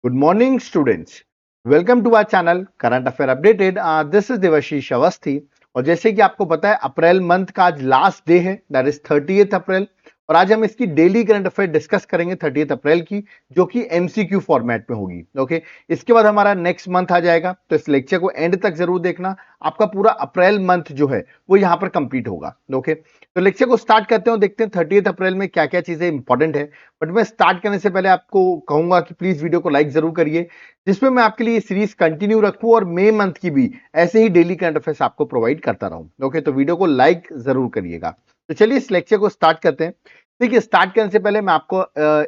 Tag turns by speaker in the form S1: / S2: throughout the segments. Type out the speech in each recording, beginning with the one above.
S1: Good morning, students. Welcome to our channel Current Affair Updated. This is Debashish Awasthi और जैसे कि आपको पता है अप्रैल मंथ का आज लास्ट डे है, दैट इज 30th अप्रैल। और आज हम इसकी डेली करंट अफेयर डिस्कस करेंगे 30th अप्रैल की, जो कि एमसीक्यू फॉर्मेट में होगी। ओके, इसके बाद हमारा नेक्स्ट मंथ आ जाएगा, तो इस लेक्चर को एंड तक जरूर देखना। आपका पूरा अप्रैल मंथ जो है वो यहाँ पर कंप्लीट होगा। ओके, तो लेक्चर को स्टार्ट करते हैं, देखते हैं 30th अप्रैल में क्या क्या चीजें इंपॉर्टेंट है। बट मैं स्टार्ट करने से पहले आपको कहूंगा कि प्लीज वीडियो को लाइक जरूर करिए, जिसमें मैं आपके लिए सीरीज कंटिन्यू रखूं और मई मंथ की भी ऐसे ही डेली करंट अफेयर्स आपको प्रोवाइड करता रहूं। ओके, तो वीडियो को लाइक जरूर करिएगा। तो चलिए इस लेक्चर को स्टार्ट करते हैं। देखिए, स्टार्ट करने से पहले मैं आपको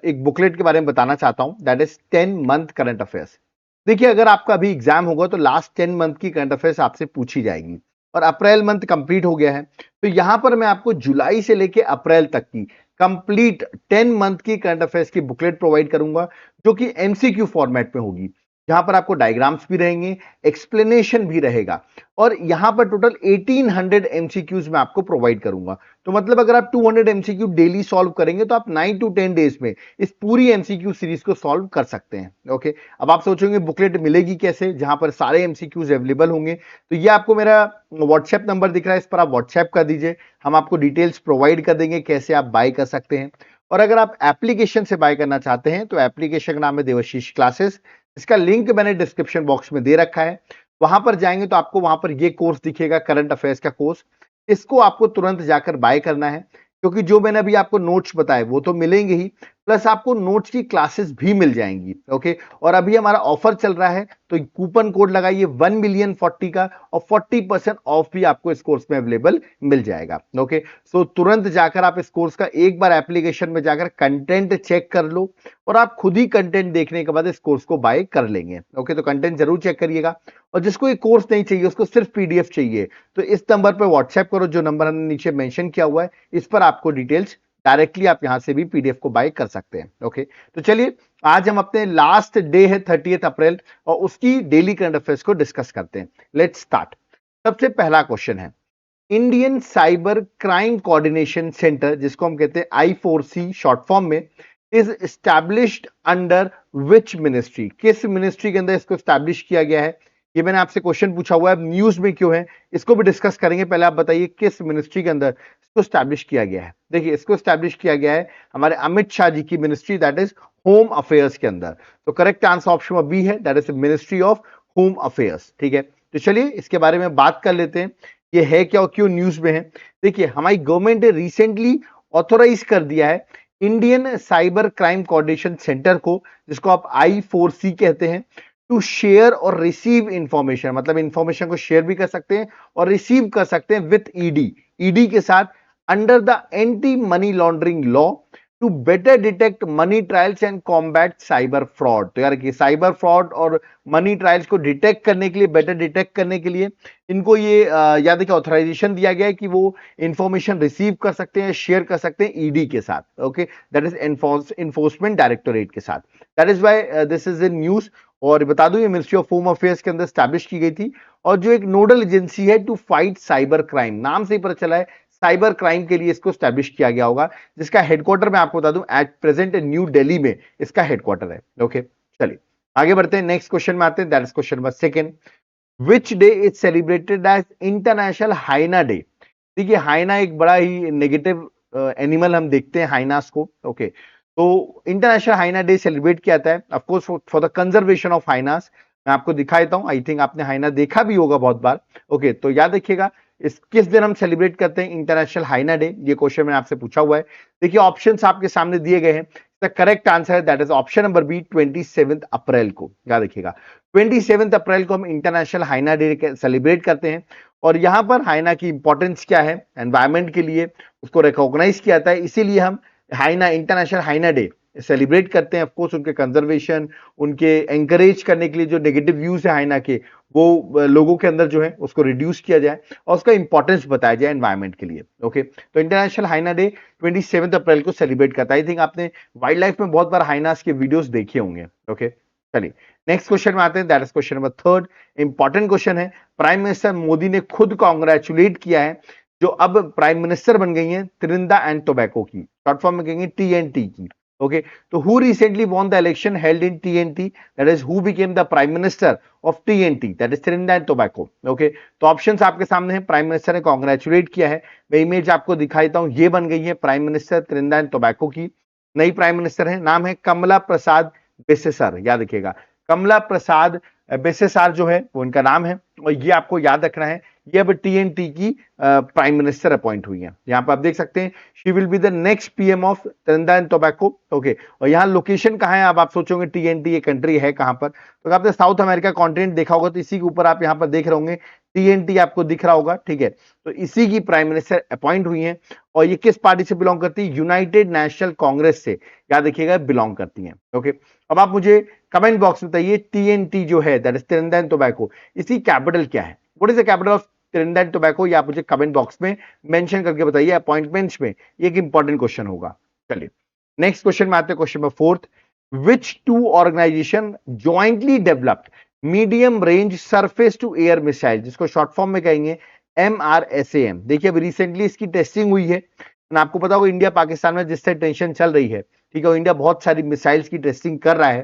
S1: एक बुकलेट के बारे में बताना चाहता हूं, that is 10 month current affairs. देखिए, अगर आपका अभी एग्जाम होगा तो लास्ट 10 मंथ की करंट अफेयर्स आपसे पूछी जाएगी और अप्रैल मंथ कंप्लीट हो गया है, तो यहां पर मैं आपको जुलाई से लेके अप्रैल तक की कंप्लीट 10 मंथ की करंट अफेयर्स की बुकलेट प्रोवाइड करूंगा, जो कि एमसीक्यू फॉर्मेट में होगी। जहां पर आपको डायग्राम्स भी रहेंगे, एक्सप्लेनेशन भी रहेगा और यहां पर टोटल 1800 एमसीक्यूज मैं आपको प्रोवाइड करूंगा। तो मतलब अगर आप 200 एमसीक्यू डेली सॉल्व करेंगे तो आप 9 to 10 डेज में इस पूरी एमसीक्यू सीरीज को सॉल्व कर सकते हैं। ओके, अब आप सोचेंगे बुकलेट मिलेगी कैसे, जहां पर सारे एमसीक्यूज अवेलेबल होंगे। तो ये आपको मेरा व्हाट्सएप नंबर दिख रहा है, इस पर आप व्हाट्सएप कर दीजिए, हम आपको डिटेल्स प्रोवाइड कर देंगे कैसे आप बाय कर सकते हैं। और अगर आप एप्लीकेशन से बाय करना चाहते हैं तो एप्लीकेशन का नाम है देवाशीष क्लासेस, इसका लिंक मैंने डिस्क्रिप्शन बॉक्स में दे रखा है। वहां पर जाएंगे तो आपको वहां पर ये कोर्स दिखेगा, करंट अफेयर्स का कोर्स। इसको आपको तुरंत जाकर बाय करना है, क्योंकि जो मैंने अभी आपको नोट्स बताए वो तो मिलेंगे ही, प्लस आपको नोट्स की क्लासेस भी मिल जाएंगी। ओके, और अभी हमारा ऑफर चल रहा है, तो कूपन कोड लगाइए 1,000,040 का और 40% ऑफ भी आपको इस कोर्स में अवेलेबल मिल जाएगा। ओके, सो तुरंत जाकर आप इस कोर्स का एक बार एप्लीकेशन में जाकर कंटेंट चेक कर लो और आप खुद ही कंटेंट देखने के बाद इस कोर्स को बाय कर लेंगे। ओके, तो कंटेंट जरूर चेक करिएगा। और जिसको ये कोर्स नहीं चाहिए, उसको सिर्फ पीडीएफ चाहिए, तो इस नंबर पर व्हाट्सएप करो, जो नंबर हमने नीचे मेंशन किया हुआ है, इस पर आपको डिटेल्स डायरेक्टली आप यहां से भी पीडीएफ को बाय कर सकते हैं। ओके, तो चलिए आज हम अपने लास्ट डे है 30th अप्रैल और उसकी डेली करंट अफेयर्स को डिस्कस करते हैं। Let's start. सबसे पहला क्वेश्चन है, Indian cyber crime coordination centre, जिसको हम कहते हैं I4C शॉर्ट फॉर्म में, is established under which ministry? किस मिनिस्ट्री के अंदर इसको एस्टैब्लिश किया गया है? ये मैंने आपसे क्वेश्चन पूछा हुआ है, न्यूज में क्यों है, इसको भी डिस्कस करेंगे। पहले आप बताइए किस मिनिस्ट्री के अंदर इसको एस्टैब्लिश किया गया है। देखिए, इसको एस्टैब्लिश किया गया है हमारे अमित शाह जी की ministry, that is home affairs के अंदर। तो करेक्ट आंसर ऑप्शन बी है, that is ministry of home affairs. ठीक है, तो चलिए इसके बारे में बात कर लेते हैं, ये है क्या और क्यों न्यूज में है। देखिए, हमारी गवर्नमेंट ने रिसेंटली ऑथोराइज कर दिया है Indian cyber crime coordination centre को, जिसको आप I4C कहते हैं, टू शेयर और रिसीव इंफॉर्मेशन, मतलब इंफॉर्मेशन को शेयर भी कर सकते हैं और रिसीव कर सकते हैं विथ ईडी के साथ, under the anti money laundering law, to better detect money trials and combat cyber fraud. तो यार, साइबर फ्रॉड और मनी ट्रायल्स को डिटेक्ट करने के लिए, बेटर डिटेक्ट करने के लिए इनको ये याद है कि ऑथराइजेशन दिया गया है कि वो इंफॉर्मेशन रिसीव कर सकते हैं, शेयर कर सकते हैं ईडी के साथ। Okay, that is enforcement directorate के साथ। That is why this is in news. और बता दूं, ये मिनिस्ट्री ऑफ होम अफेयर्स के अंदर स्टैब्लिश की गई थी और जो एक नोडल एजेंसी है टू फाइट साइबर क्राइम, नाम से ही पता चला है साइबर क्राइम के लिए इसको स्टैब्लिश किया गया होगा, जिसका हेडक्वार्टर मैं आपको बता दूं एट प्रेजेंट न्यू दिल्ली में इसका हेडक्वार्टर है। ओके, चलिए आगे बढ़ते हैं, नेक्स्ट क्वेश्चन में आते हैं, that is question number second. Which day is celebrated as international hyena day? देखिए, हाइना एक बड़ा ही नेगेटिव एनिमल हम देखते हैं हाइनास को। ओके, तो इंटरनेशनल हाइना डे सेलिब्रेट किया जाता है of course for the conservation of hyenas. मैं आपको दिखा देता हूं, आई थिंक आपने हाइना देखा भी होगा बहुत बार। ओके, तो याद रखिएगा इस किस दिन हम सेलिब्रेट करते हैं इंटरनेशनल हाइना डे, ये क्वेश्चन मैंने आपसे पूछा हुआ है। देखिए, ऑप्शंस आपके सामने दिए गए हैं, द करेक्ट आंसर है that is option number b, 27 April को। याद रखिएगा 27 अप्रैल को हम इंटरनेशनल हाइना डे सेलिब्रेट करते हैं। और यहां पर हाइना की इंपॉर्टेंस क्या है एनवायरमेंट के लिए, उसको रिकॉग्नाइज किया जाता है, इसीलिए हम हाइना इंटरनेशनल हाइना डे सेलिब्रेट करते हैं। ऑफकोर्स उनके कंजर्वेशन, उनके एंकरेज करने के लिए जो नेगेटिव व्यूज है हाइना के, वो लोगों के अंदर जो है उसको रिड्यूस किया जाए और उसका इंपॉर्टेंस बताया जाए एनवायरमेंट के लिए। ओके, तो इंटरनेशनल हाइना डे 27 अप्रैल को सेलिब्रेट करता है। आई थिंक आपने वाइल्ड लाइफ में बहुत बार हाइनास के वीडियोस देखे होंगे। ओके, चलिए नेक्स्ट क्वेश्चन में आते हैं, that is question number third. Important question है, प्राइम मिनिस्टर मोदी ने खुद कॉन्ग्रेचुलेट किया है जो अब प्राइम मिनिस्टर बन गई हैं त्रिनिदा एंड टोबैको की, शॉर्ट फॉर्म में कहेंगे TNT की। ओके, तो who recently won the election held in TNT, that is who became the prime minister of TNT, that is Trinidad and tobacco. Okay, तो options आपके सामने हैं, प्राइम मिनिस्टर ने कॉन्ग्रेचुलेट किया है। मैं इमेज आपको दिखा देता हूं, ये बन गई है prime minister Trinidad and tobacco की। नई प्राइम मिनिस्टर है, नाम है कमला प्रसाद बिसेसर, याद रखिएगा कमला प्रसाद बिसेसर जो है वो इनका नाम है, और ये आपको याद रखना है, ये अब टीएनटी की प्राइम मिनिस्टर अपॉइंट हुई है। यहाँ पर आप देख सकते हैं she will be the next PM of Trinidad and tobacco. Okay, और यहाँ लोकेशन कहाँ है, अब आप सोचोगे टीएनटी ये कंट्री है कहाँ पर, तो आपने साउथ अमेरिका कॉन्टिनेंट देखा होगा, तो इसी के ऊपर आप यहाँ पर देख रहे होंगे टीएनटी आपको दिख रहा होगा, ठीक है। तो इसी की प्राइम मिनिस्टर अपॉइंट हुई है, और ये किस पार्टी से बिलोंग करती है, यूनाइटेड नेशनल कांग्रेस से, याद रखिएगा बिलोंग करती है। ओके, अब आप मुझे कमेंट बॉक्स में बताइए टीएनटी जो है that is Trinidad and tobacco, इसकी कैपिटल क्या है, what is the capital of Trinidad and tobacco, ये आप मुझे कमेंट बॉक्स में मेंशन करके बताइए, अपॉइंटमेंट्स में ये एक इंपॉर्टेंट क्वेश्चन होगा। चलिए नेक्स्ट क्वेश्चन में आते हैं, question number 4, which two organisation jointly developed medium range surface to air missile, जिसको शॉर्ट फॉर्म में कहेंगे MRSAM। देखिए अभी रिसेंटली इसकी टेस्टिंग हुई है, आपको पता होगा इंडिया पाकिस्तान में जिससे टेंशन चल रही है, ठीक है, इंडिया बहुत सारी मिसाइल्स की टेस्टिंग कर रहा है।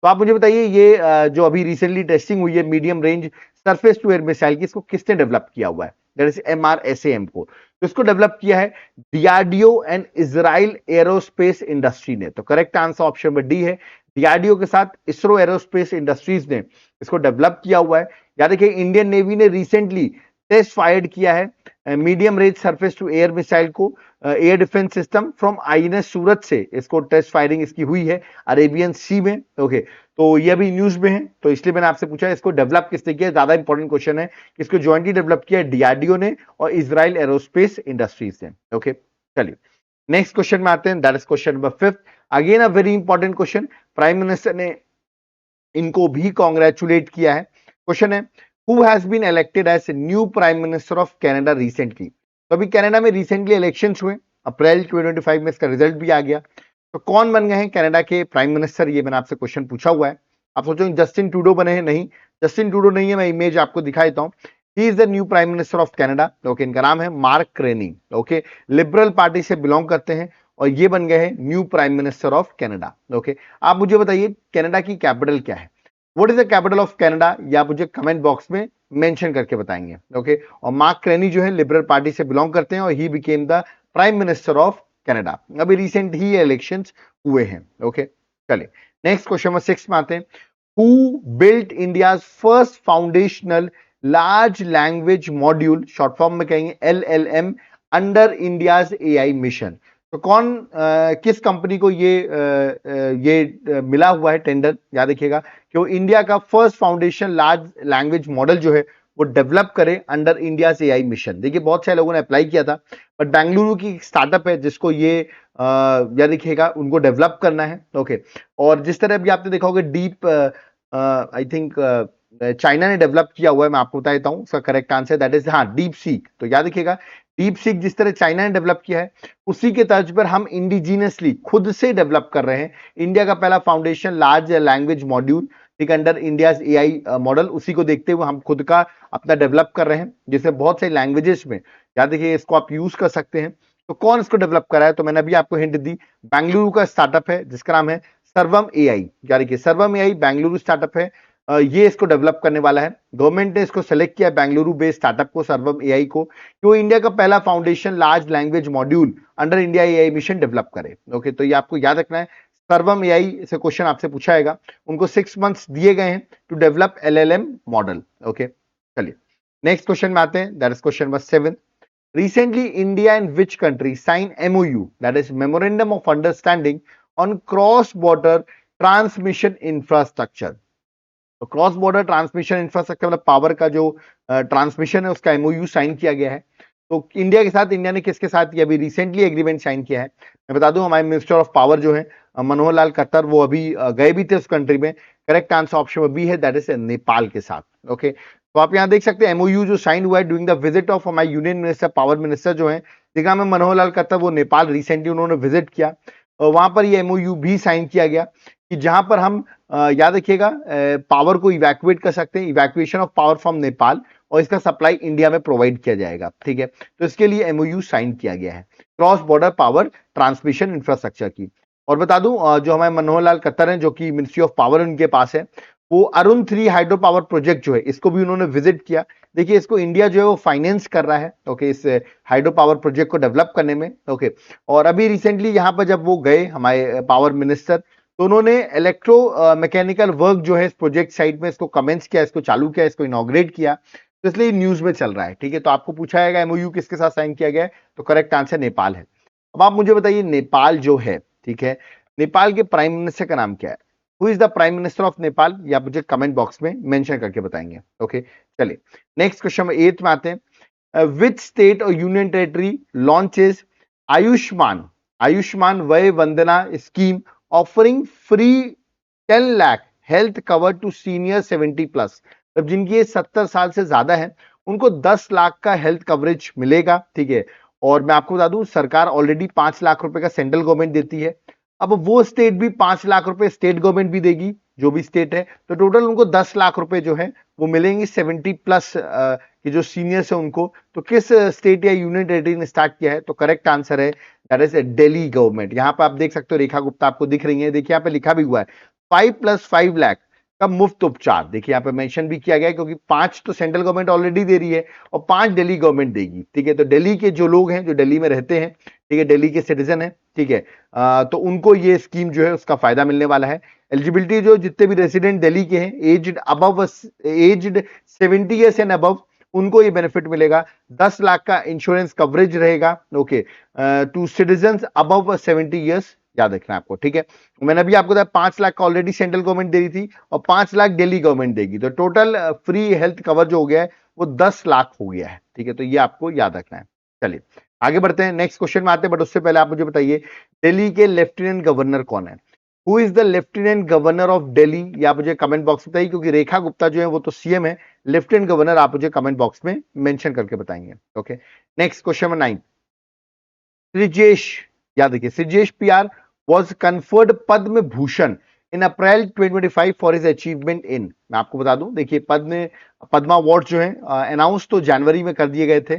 S1: तो आप मुझे बताइए ये जो अभी रिसेंटली टेस्टिंग हुई है medium range surface to air missile की, इसको किसने डेवलप किया हुआ है, दैट इज MRSAM को। तो इसको डेवलप किया है DRDO and Israel aerospace industry ने। तो correct answer option number D है, डीआरडीओ के साथ इसरो एरोस्पेस इंडस्ट्रीज ने इसको डेवलप किया हुआ है। याद रखिए इंडियन नेवी ने रिसेंटली टेस्ट फायर्ड किया है medium range surface to air missile को, air defence system from INS Surat से इसको टेस्ट फायरिंग इसकी हुई है अरेबियन सी में। ओके, तो ये अभी न्यूज में है, तो इसलिए मैंने आपसे पूछा इसको डेवलप किसने किया, ज्यादा इंपॉर्टेंट क्वेश्चन है, इसको ज्वाइंटली डेवलप किया डीआरडीओ ने और इजराइल एरोस्पेस इंडस्ट्रीज ने। ओके, चलिए नेक्स्ट क्वेश्चन में आते हैं, that is question number 5, again a very important question, prime minister ने इनको भी कॉन्ग्रेचुलेट किया है। क्वेश्चन है who has been elected as new prime minister of Canada recently। तो अभी कनाडा में रिसेंटली इलेक्शंस हुए, अप्रैल 2025 में इसका रिजल्ट भी आ गया, तो कौन बन गए हैं कनाडा के प्राइम मिनिस्टर, ये मैंने आपसे क्वेश्चन पूछा हुआ है। आप सोचोगे जस्टिन ट्रूडो बने हैं, नहीं जस्टिन ट्रूडो नहीं है, मैं इमेज आपको दिखा देता हूं, he is the new prime minister of Canada. Okay, इनका नाम है मार्क क्रेनी। ओके, लिबरल पार्टी से बिलोंग करते हैं और ये बन गए हैं new prime minister of Canada. Okay, आप मुझे बताइए कनाडा की कैपिटल क्या है, what is the capital of Canada, या मुझे कमेंट बॉक्स में मेंशन करके बताएंगे। ओके, और मार्क क्रेनी जो है लिबरल पार्टी से बिलोंग करते हैं और he became the prime minister of Canada, अभी रिसेंट ही इलेक्शंस हुए हैं। ओके, चलिए नेक्स्ट क्वेश्चन नंबर 6 में आते हैं, who built India's first foundational large language module, short form में कहेंगे LLM, under India's AI mission. तो कौन किस कंपनी को ये मिला हुआ है टेंडर, याद रखिएगा कि वो इंडिया का first foundation large language model जो है वो डेवलप करे अंडर इंडिया से AI मिशन। देखिए बहुत सारे लोगों ने अप्लाई किया था, बट बेंगलुरु की स्टार्टअप है जिसको ये याद रखिएगा उनको डेवलप करना है। ओके, और जिस तरह भी आपने देखा होगा डीप आई थिंक चाइना ने डेवलप किया हुआ है, मैं आपको बता देता हूँ उसका करेक्ट आंसर दैट इज हाँ डीप सीक। तो याद रखिएगा डीप सीक जिस तरह चाइना ने डेवलप किया है उसी के तर्ज पर हम इंडिजीनियसली खुद से डेवलप कर रहे हैं इंडिया का पहला फाउंडेशन लार्ज लैंग्वेज मॉड्यूल, ठीक, अंडर इंडियाज AI मॉडल, उसी को देखते हुए हम खुद का अपना डेवलप कर रहे हैं जिसमें बहुत सारी लैंग्वेजेस में याद रखिए इसको आप यूज कर सकते हैं। तो कौन इसको डेवलप कर रहा है, तो मैंने अभी आपको हिंट दी, बेंगलुरु का स्टार्टअप है जिसका नाम है सर्वम AI। याद रखिए सर्वम AI बेंगलुरु स्टार्टअप है, ये इसको डेवलप करने वाला है। गवर्नमेंट ने इसको सेलेक्ट किया बेंगलुरु बेस्ड स्टार्टअप को, सर्वम AI को, कि वो इंडिया का पहला foundation large language module under India AI mission develop करे। ओके, तो ये आपको याद रखना है, सर्वम AI से क्वेश्चन आपसे पूछा जाएगा, उनको 6 मंथ्स दिए गए हैं to develop LLM model. Okay, चलिए नेक्स्ट क्वेश्चन में आते हैं, that is question number 7, recently India and which country signed MOU, that is memorandum of understanding on cross border transmission infrastructure। तो क्रॉस बॉर्डर ट्रांसमिशन इंफ्रास्ट्रक्चर मतलब power का जो transmission है उसका MOU साइन किया गया है। तो इंडिया के साथ, इंडिया ने किसके साथ किया, अभी रिसेंटली एग्रीमेंट साइन किया है। मैं बता दूं हमारे मिनिस्टर ऑफ पावर जो है मनोहर लाल खट्टर, वो अभी गए भी थे उस कंट्री में। करेक्ट आंसर ऑप्शन बी है, दैट इज नेपाल के साथ। ओके, तो आप यहाँ देख सकते हैं MOU जो साइन हुआ है ड्यूरिंग द विजिट ऑफ हमारे यूनियन मिनिस्टर पावर मिनिस्टर जो है जिनका नाम है मनोहर लाल खट्टर, वो नेपाल रिसेंटली उन्होंने विजिट किया और वहां पर ये MOU भी साइन किया गया कि जहां पर हम याद रखिएगा पावर को इवैक्यूएट कर सकते हैं, evacuation of power from Nepal, और इसका सप्लाई इंडिया में प्रोवाइड किया जाएगा। ठीक है, तो इसके लिए MOU साइन किया गया है cross border power transmission infrastructure की। और बता दूं जो हमारे मनोहर लाल खट्टर हैं, जो कि मिनिस्ट्री ऑफ पावर उनके पास है, वो अरुण 3 हाइड्रो पावर प्रोजेक्ट जो है इसको भी उन्होंने विजिट किया। देखिए इसको इंडिया जो है वो फाइनेंस कर रहा है, ओके, इस हाइड्रो पावर प्रोजेक्ट को डेवलप करने में, ओके। और अभी रिसेंटली यहाँ पर जब वो गए हमारे पावर मिनिस्टर, तो उन्होंने इलेक्ट्रो मैकेनिकल वर्क जो है इस प्रोजेक्ट साइट में इसको कमेंस किया, इसको चालू किया, इसको इनॉग्रेट किया, तो इसलिए न्यूज में चल रहा है, ठीक है। तो आपको पूछा जाएगा एमओयू किसके साथ साइन किया गया है, तो करेक्ट आंसर नेपाल है। अब आप मुझे बताइए नेपाल जो है, ठीक है, नेपाल के प्राइम मिनिस्टर का नाम क्या है? Who is the prime minister of Nepal? ये आप मुझे कमेंट बॉक्स में मेंशन करके बताएंगे, ओके। चलिए नेक्स्ट क्वेश्चन में 8 में आते हैं। विच स्टेट और union territory launches Ayushman Vay Vandana scheme offering free 10 lakh health cover to senior 70 plus? अब जिनकी एज 70 साल से ज्यादा है उनको 10 लाख का हेल्थ कवरेज मिलेगा, ठीक है। और मैं आपको बता दूं सरकार ऑलरेडी 5 लाख रुपए का सेंट्रल गवर्नमेंट देती है, अब वो स्टेट भी 5 लाख रुपए स्टेट गवर्नमेंट भी देगी, जो भी स्टेट है, तो टोटल उनको 10 लाख रुपए जो है वो मिलेंगे 70 प्लस के जो सीनियर्स है उनको। तो किस स्टेट या यूनियन टेरिटरी ने स्टार्ट किया है? तो करेक्ट आंसर है दैट इज दिल्ली गवर्नमेंट। यहाँ पे आप देख सकते हो रेखा गुप्ता आपको दिख रही है, देखिए यहाँ पे लिखा भी हुआ है 5+5 लाख का मुफ्त उपचार। देखिए यहाँ पे मेंशन भी किया गया है, क्योंकि 5 तो सेंट्रल गवर्नमेंट ऑलरेडी दे रही है और 5 दिल्ली गवर्नमेंट देगी, ठीक है। तो दिल्ली के जो लोग हैं जो दिल्ली में रहते हैं, ठीक है, दिल्ली के सिटीजन है, ठीक है, तो उनको ये स्कीम जो है उसका फायदा मिलने वाला है। एलिजिबिलिटी जो जितने भी रेसिडेंट दिल्ली के हैं एज्ड 70 ईयर्स एंड अबव, उनको ये बेनिफिट मिलेगा। 10 लाख का इंश्योरेंस कवरेज रहेगा, okay, to citizen above 70 years, याद रखना आपको, ठीक है। मैंने अभी आपको बताया 5 लाख का ऑलरेडी सेंट्रल गवर्नमेंट दे रही थी और 5 लाख दिल्ली गवर्नमेंट देगी, तो टोटल फ्री हेल्थ कवर जो हो गया है वो 10 लाख हो गया है, ठीक है। तो ये आपको याद रखना है। चलिए आगे बढ़ते हैं, नेक्स्ट क्वेश्चन में आते हैं, बट उससे पहले आप मुझे बताइए दिल्ली के लेफ्टिनेंट गवर्नर कौन है? Who is the lieutenant governor of Delhi? ये आप मुझे कमेंट बॉक्स में बताइए, क्योंकि रेखा गुप्ता जो है वो तो सीएम है, लेफ्टिनेंट गवर्नर आप मुझे कमेंट बॉक्स में मेंशन करके बताएंगे, ओके। नेक्स्ट क्वेश्चन में 9, श्रीजेश, याद रखिए Sreejesh PR was conferred Padma Bhushan in April 2025 for his achievement in, मैं आपको बता दूं, देखिए पद्मा अवार्ड जो है अनाउंस तो जनवरी में कर दिए गए थे,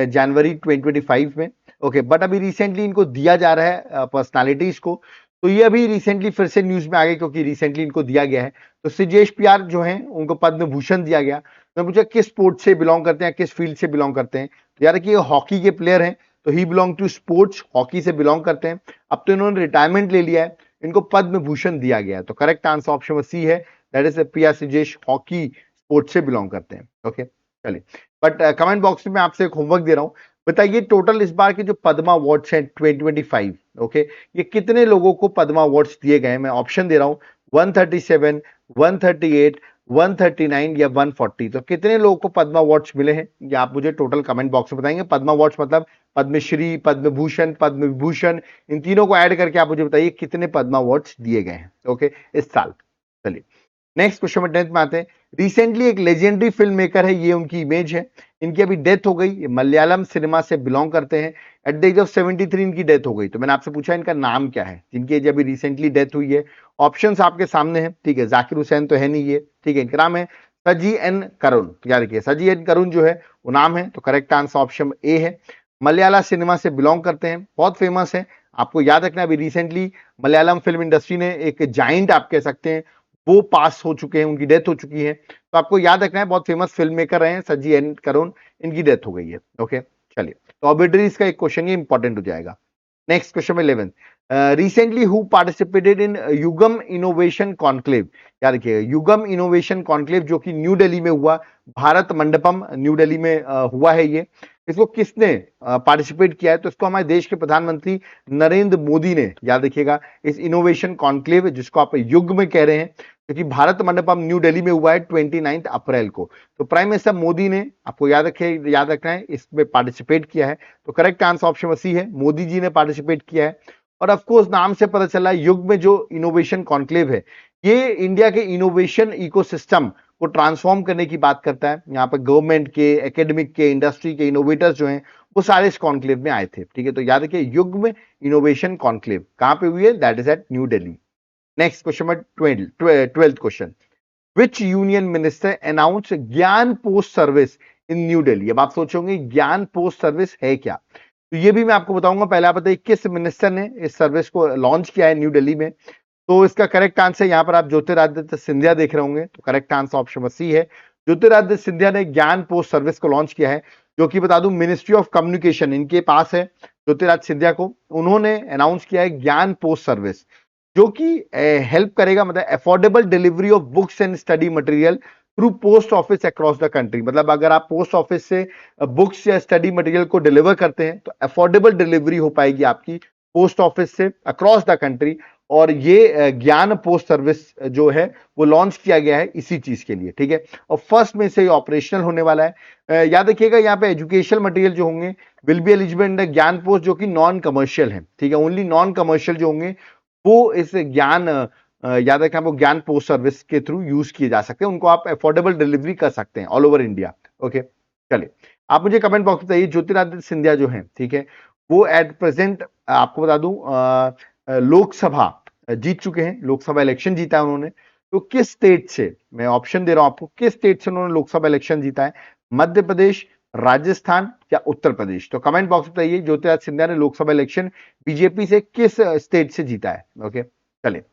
S1: जनवरी 2025 में, ओके, बट अभी रिसेंटली इनको दिया जा रहा है पर्सनालिटीज को, तो ये अभी रिसेंटली फिर से न्यूज में आ गए क्योंकि रिसेंटली इनको दिया गया है। तो श्रीजेश पीआर जो है उनको पद्म भूषण दिया गया। तो मैं पूछा किस स्पोर्ट से बिलोंग करते हैं, किस फील्ड से बिलोंग करते हैं? तो यार कि हॉकी के प्लेयर हैं, तो ही बिलोंग टू स्पोर्ट्स, हॉकी से बिलोंग करते हैं। अब तो इन्होंने रिटायरमेंट ले लिया है, इनको पद्म भूषण दिया गया है, तो करेक्ट आंसर ऑप्शन सी है, that is PR Sreejesh hockey sports से बिलोंग करते हैं, ओके। चलिए बट कमेंट बॉक्स में मैं आपसे एक होमवर्क दे रहा हूं, बताइए टोटल इस बार के जो पद्मा अवार्ड्स हैं 2025, ओके, ये कितने लोगों को पद्मा अवार्ड्स दिए गए हैं? मैं ऑप्शन दे रहा हूं 137, 138, 139 या 140, तो कितने लोगों को पद्मा अवार्ड्स मिले हैं ये आप मुझे टोटल कमेंट बॉक्स में बताएंगे। पद्मा अवार्ड्स मतलब पद्मश्री, पद्म भूषण, पद्म विभूषण, इन तीनों को ऐड करके आप मुझे बताइए कितने पद्मा अवार्ड्स दिए गए हैं, ओके, इस साल। चलिए नेक्स्ट क्वेश्चन में 10th में आते हैं। रिसेंटली एक लेजेंडरी फिल्म मेकर है, ये उनकी इमेज है, इनकी अभी डेथ हो गई, ये मलयालम सिनेमा से बिलोंग करते हैं, एट द एज ऑफ 73 इनकी डेथ हो गई। तो मैंने आपसे पूछा इनका नाम क्या है जिनकी एज अभी रिसेंटली डेथ हुई है? ऑप्शंस आपके सामने हैं, ठीक है, जाकिर हुसैन तो है नहीं ये, ठीक है, इनका नाम है सजी एन करुण, याद रखिए सजी एन करुण जो है वो नाम है, तो करेक्ट आंसर ऑप्शन ए है। मलयाला सिनेमा से बिलोंग करते हैं, बहुत फेमस है, आपको याद रखना अभी रिसेंटली मलयालम फिल्म इंडस्ट्री ने एक जाइंट आप कह सकते हैं वो पास हो चुके हैं, उनकी डेथ हो चुकी है, तो आपको याद रखना है बहुत फेमस फिल्म मेकर रहे हैं सजी एन करुण, इनकी डेथ हो गई है, ओके। चलिए तो ऑबिटरीज का एक क्वेश्चन ये इंपॉर्टेंट हो जाएगा। नेक्स्ट क्वेश्चन में 11, recently who participated in Yugam innovation conclave? याद रखिए युगम इनोवेशन कॉन्क्लेव जो कि न्यू दिल्ली में हुआ, भारत मंडपम न्यू दिल्ली में हुआ है ये, इसको किसने पार्टिसिपेट किया है? तो इसको हमारे देश के प्रधानमंत्री नरेंद्र मोदी ने, याद रखिएगा, इस इनोवेशन कॉन्क्लेव जिसको आप युग में कह रहे हैं, क्योंकि भारत मंडपम न्यू दिल्ली में हुआ है 29 अप्रैल को, तो प्राइम मिनिस्टर मोदी ने, आपको याद रखना है, इसमें पार्टिसिपेट किया है, तो करेक्ट आंसर ऑप्शन सी है, मोदी जी ने पार्टिसिपेट किया है। और ऑफकोर्स नाम से पता चला युग में जो इनोवेशन कॉन्क्लेव है ये इंडिया के इनोवेशन इकोसिस्टम को ट्रांसफॉर्म करने की बात करता है। यहाँ पर गवर्नमेंट के, एकेडमिक के, इंडस्ट्री के इनोवेटर्स जो हैं वो सारे इस कॉन्क्लेव में आए थे, ठीक है। तो याद रखिए युग में इनोवेशन कॉन्क्लेव कहां पे हुई है? That is at New Delhi. Next question में 12th क्वेश्चन, which union minister announce Gyan post service in New Delhi? अब आप सोचोगे ज्ञान पोस्ट सर्विस है क्या? तो ये भी मैं आपको बताऊंगा। पहले आप बताइए किस मिनिस्टर ने इस सर्विस को लॉन्च किया है न्यू दिल्ली में। तो इसका करेक्ट आंसर यहाँ पर आप ज्योतिरादित्य सिंधिया देख रहे होंगे, तो correct answer option number c है। ज्योतिरादित्य सिंधिया ने ज्ञान पोस्ट सर्विस को लॉन्च किया है, जो कि बता दूं मिनिस्ट्री ऑफ कम्युनिकेशन इनके पास है। ज्योतिरादित्य सिंधिया को उन्होंने अनाउंस किया है ज्ञान पोस्ट सर्विस, जो कि हेल्प करेगा, मतलब affordable delivery of books and study material through post office across the country. मतलब अगर आप पोस्ट ऑफिस से बुक्स या स्टडी मटेरियल को डिलीवर करते हैं तो अफोर्डेबल डिलीवरी हो पाएगी आपकी पोस्ट ऑफिस से अक्रॉस द कंट्री। और ये ज्ञान पोस्ट सर्विस जो है वो लॉन्च किया गया है इसी चीज के लिए, ठीक है। और फर्स्ट में से ये ऑपरेशनल होने वाला है। याद रखिएगा यहाँ पे एजुकेशनल मटेरियल जो होंगे will be eligible in the ज्ञान पोस्ट, जो कि नॉन कमर्शियल है, ठीक है। ओनली नॉन कमर्शियल जो होंगे वो इस ज्ञान याद रखें वो ज्ञान पोस्ट सर्विस के थ्रू यूज किए जा सकते हैं, उनको आप अफोर्डेबल डिलीवरी कर सकते हैं ऑल ओवर इंडिया। ओके, चलिए आप मुझे कमेंट बॉक्स में बताइए ज्योतिरादित्य सिंधिया जो है, ठीक है, वो एट प्रेजेंट आपको बता दूं लोकसभा जीत चुके हैं, लोकसभा इलेक्शन जीता है उन्होंने। तो किस स्टेट से, मैं ऑप्शन दे रहा हूं आपको, किस स्टेट से उन्होंने लोकसभा इलेक्शन जीता है? मध्य प्रदेश, राजस्थान या उत्तर प्रदेश? तो कमेंट बॉक्स में बताइए ज्योतिरादित्य सिंधिया ने लोकसभा इलेक्शन बीजेपी से किस स्टेट से जीता है। ओके, चलिए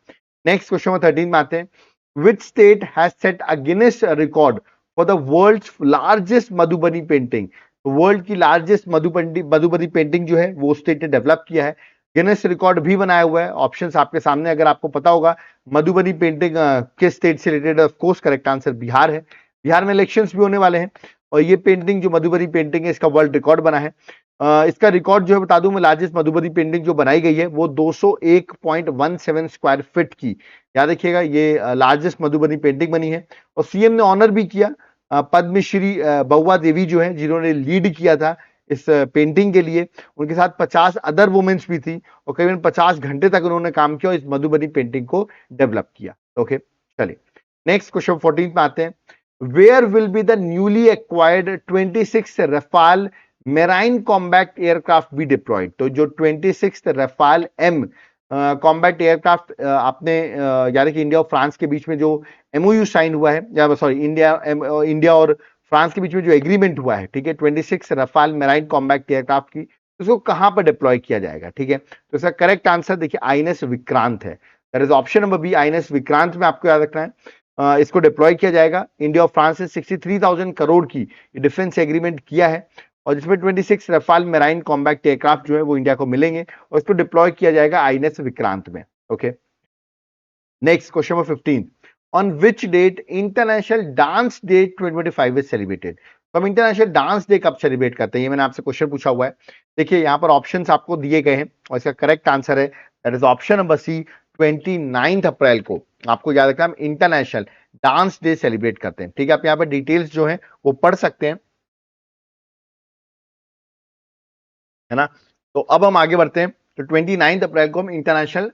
S1: नेक्स्ट क्वेश्चन नंबर 13 में आते हैं। Which state has set a Guinness record for the world's largest Madhubani painting? तो वर्ल्ड की लार्जेस्ट मधुबनी पेंटिंग जो है वो स्टेट ने डेवलप किया है, गिनेस रिकॉर्ड भी बनाया हुआ है। ऑप्शंस आपके सामने, अगर आपको पता होगा मधुबनी पेंटिंग किस स्टेट से related, of course correct answer Bihar है। बिहार में इलेक्शंस भी होने वाले हैं और ये पेंटिंग जो मधुबनी पेंटिंग है इसका वर्ल्ड रिकॉर्ड बना है। इसका रिकॉर्ड जो है बता दूं मैं, लार्जेस्ट मधुबनी पेंटिंग जो बनाई गई है वो 201.17 स्क्वायर फीट की, याद रखिएगा ये लार्जेस्ट मधुबनी पेंटिंग बनी है। और सीएम ने ऑनर भी किया पद्मश्री बउआ देवी जो है, जिन्होंने लीड किया था इस पेंटिंग के लिए। उनके साथ 50 अदर वुमेन्स भी थी और करीबन 50 घंटे तक उन्होंने काम किया और इस मधुबनी पेंटिंग को डेवलप किया। ओके, चलिए नेक्स्ट क्वेश्चन 14 में आते हैं। Where will be the newly acquired 26 Rafale marine combat aircraft be deployed? तो जो 26 रफाल एम कॉम्बैट एयरक्राफ्ट आपने यानी कि इंडिया और फ्रांस के बीच में जो एमओयू साइन हुआ है, या सॉरी इंडिया और फ्रांस के बीच में जो एग्रीमेंट हुआ है, ठीक है, 26 रफाल मेराइन कॉम्बैट एयरक्राफ्ट की, उसको कहां पर डिप्लॉय किया जाएगा? ठीक है, तो इसका करेक्ट आंसर देखिए आईएनएस विक्रांत है। That is option number B, INS Vikrant में आपको याद रखना है। इसको डिप्लॉय किया जाएगा। इंडिया और फ्रांस ने 63,000 करोड़ की डिफेंस एग्रीमेंट किया है और जिसमें 26 रफाल मेराइन कॉम्बैट एयरक्राफ्ट जो है वो इंडिया को मिलेंगे और इसको डिप्लॉय किया जाएगा आईएनएस विक्रांत में। Okay, next question number 15। On which date international dance day 2025 is celebrated? तो हम इंटरनेशनल डांस डे कब सेलिब्रेट करते हैं, ये मैंने आपसे क्वेश्चन पूछा हुआ है। देखिए यहाँ पर ऑप्शंस आपको दिए गए हैं और इसका करेक्ट आंसर है that is option number C, 29 April को आपको याद रखना हम इंटरनेशनल डांस डे सेलिब्रेट करते हैं। ठीक है, आप यहाँ पर डिटेल्स जो है वो पढ़ सकते हैं, है ना। तो अब हम आगे बढ़ते हैं। तो 29 अप्रैल को हम इंटरनेशनल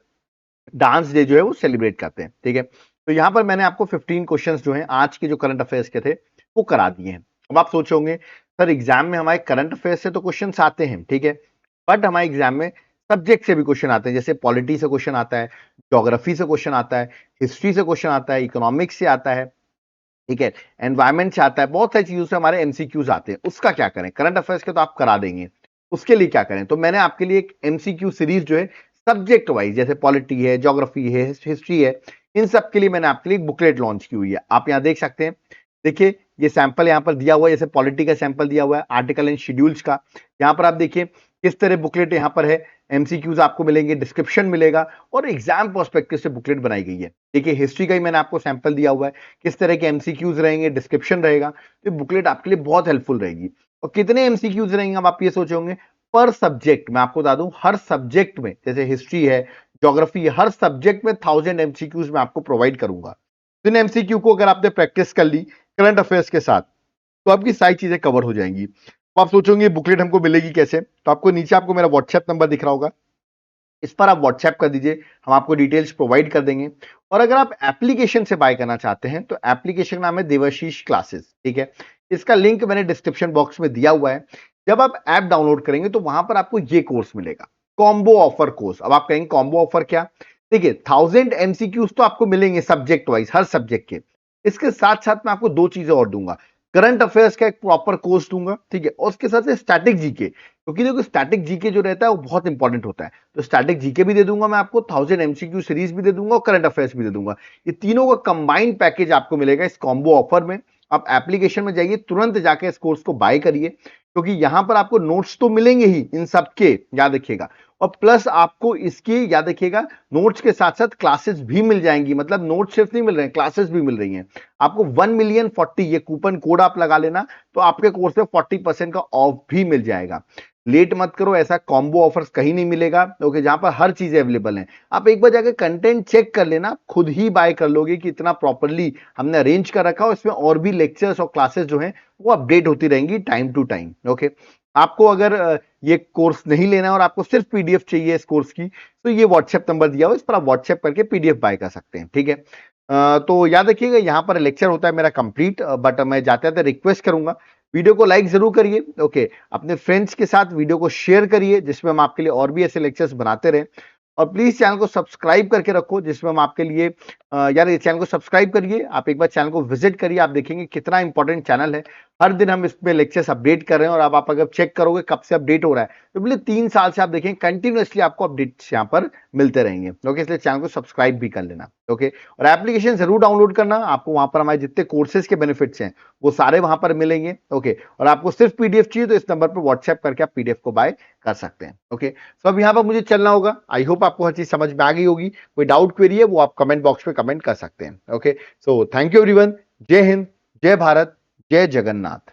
S1: डांस डे जो है वो सेलिब्रेट करते हैं। ठीक है, तो यहां पर मैंने आपको 15 क्वेश्चंस जो हैं आज के जो करंट अफेयर्स के थे वो करा दिए हैं। अब आप सोचोगे सर एग्जाम में हमारे करंट अफेयर्स से तो क्वेश्चंस आते हैं, ठीक है, बट हमारे एग्जाम में सब्जेक्ट से भी क्वेश्चन आते हैं, जैसे पॉलिटी से क्वेश्चन आता है, ज्योग्राफी से क्वेश्चन आता है, हिस्ट्री से क्वेश्चन आता है, इकोनॉमिक्स से आता है, ठीक है, एनवायरमेंट से आता है, बहुत सारी चीजों से हमारे एमसीक्यूज आते हैं। उसका क्या करें? करंट अफेयर्स के तो आप करा देंगे, उसके लिए क्या करें? तो मैंने आपके लिए एक एमसीक्यू सीरीज जो है सब्जेक्ट वाइज, जैसे पॉलिटी है, ज्योग्राफी है, हिस्ट्री है, इन सब के लिए मैंने आपके लिए एक बुकलेट लॉन्च की हुई है। आप यहाँ देख सकते हैं, देखिए ये सैंपल यहाँ पर दिया हुआ है, जैसे पॉलिटी का सैंपल दिया हुआ है, आर्टिकल एंड शेड्यूल्स का। यहाँ पर आप देखिए किस तरह बुकलेट यहाँ पर है, एमसीक्यूज आपको मिलेंगे, डिस्क्रिप्शन मिलेगा और एग्जाम पर्सपेक्टिव से बुकलेट बनाई गई है। देखिए हिस्ट्री का ही मैंने आपको सैंपल दिया हुआ है, किस तरह के एमसीक्यूज रहेंगे, डिस्क्रिप्शन रहेगा। तो बुकलेट आपके लिए बहुत हेल्पफुल रहेगी। और कितने एमसीक्यूज रहेंगे अब आप ये सोचोगे? पर सब्जेक्ट मैं आपको बता दूं, हर सब्जेक्ट में, जैसे हिस्ट्री है, ज्योग्राफी है, हर सब्जेक्ट में 1000 एमसीक्यूज मैं आपको प्रोवाइड करूंगा। इन एमसीक्यू को अगर आपने प्रैक्टिस कर ली करंट अफेयर्स के साथ तो आपकी सारी चीजें कवर हो जाएंगी। तो आप सोचोगे बुकलेट हमको मिलेगी कैसे? तो आपको नीचे आपको मेरा व्हाट्सएप नंबर दिख रहा होगा, इस पर आप व्हाट्सएप कर दीजिए, हम आपको डिटेल्स प्रोवाइड कर देंगे। और अगर आप एप्लीकेशन से बाय करना चाहते हैं तो एप्लीकेशन का नाम है देवाशीष क्लासेस, ठीक है, इसका लिंक मैंने डिस्क्रिप्शन बॉक्स में दिया हुआ है। जब आप ऐप डाउनलोड करेंगे तो वहां पर आपको ये कोर्स मिलेगा, कॉम्बो ऑफर कोर्स। अब आप कहेंगे कॉम्बो ऑफर क्या? देखिए 1000 एमसीक्यूज तो आपको मिलेंगे सब्जेक्ट वाइज, हर सब्जेक्ट के। इसके साथ साथ मैं आपको दो चीजें और दूंगा, करंट अफेयर्स का एक प्रॉपर कोर्स दूंगा, ठीक है, और उसके साथ स्टैटिक जीके, क्योंकि देखो स्टैटिक जीके जो रहता है वो बहुत इंपॉर्टेंट होता है। तो स्टैटिक जीके भी दे दूंगा मैं आपको, 1000 एमसीक्यू सीरीज भी दे दूंगा और करंट अफेयर्स भी दे दूंगा। ये तीनों का कंबाइंड पैकेज आपको मिलेगा इस कॉम्बो ऑफर में। आप एप्लीकेशन में जाइए, तुरंत जाके इस कोर्स को बाय करिए, क्योंकि यहां पर आपको नोट्स तो मिलेंगे ही इन सबके, याद रखिएगा। और प्लस आपको इसकी याद रखिएगा, नोट्स के साथ साथ क्लासेस भी मिल जाएंगी। मतलब नोट्स सिर्फ नहीं मिल रहे हैं, क्लासेस भी मिल रही हैं। आपको 1,000,040 ये कूपन कोड आप लगा लेना, तो आपके कोर्स में 40% का ऑफ भी मिल जाएगा। लेट मत करो, ऐसा कॉम्बो ऑफर्स कहीं नहीं मिलेगा, ओके, जहां पर हर चीज अवेलेबल है। आप एक बार जाकर कंटेंट चेक कर लेना, खुद ही बाय कर लोगे कि इतना प्रॉपरली हमने अरेंज कर रखा हो। इसमें और भी लेक्चर्स और क्लासेस जो हैं वो अपडेट होती रहेंगी टाइम टू टाइम, ओके। आपको अगर ये कोर्स नहीं लेना है और आपको सिर्फ पीडीएफ चाहिए इस कोर्स की, तो ये व्हाट्सएप नंबर दिया हुआ, इस पर आप व्हाट्सएप करके पीडीएफ बाय कर सकते हैं, ठीक है। तो याद रखिएगा, यहाँ पर लेक्चर होता है मेरा कंप्लीट, बट मैं जाते जाते रिक्वेस्ट करूंगा, वीडियो को लाइक जरूर करिए, ओके। अपने फ्रेंड्स के साथ वीडियो को शेयर करिए, जिसमें हम आपके लिए और भी ऐसे लेक्चर्स बनाते रहें। और प्लीज चैनल को सब्सक्राइब करके रखो, जिसमें हम आपके लिए यार, ये चैनल को सब्सक्राइब करिए, आप एक बार चैनल को विजिट करिए, आप देखेंगे कितना इंपॉर्टेंट चैनल है। हर दिन हम इसमें लेक्चर्स अपडेट कर रहे हैं, और अब आप अगर चेक करोगे कब से अपडेट हो रहा है, तो बोले 3 साल से आप देखेंगे कंटिन्यूअसली आपको अपडेट्स यहाँ पर मिलते रहेंगे, ओके। इसलिए चैनल को सब्सक्राइब भी कर लेना, ओके। और एप्लीकेशन जरूर डाउनलोड करना, आपको वहां पर हमारे जितने कोर्सेज के बेनिफिट्स हैं वो सारे वहां पर मिलेंगे, ओके। और आपको सिर्फ पीडीएफ चाहिए तो इस नंबर पर व्हाट्सएप करके आप पीडीएफ को बाय कर सकते हैं, ओके। तो अब यहाँ पर मुझे चलना होगा। आई होप आपको हर चीज समझ में आ गई होगी। कोई डाउट क्वेरी है वो आप कमेंट बॉक्स में कमेंट कर सकते हैं, okay. So thank you everyone. जय हिंद, जय भारत, जय जगन्नाथ।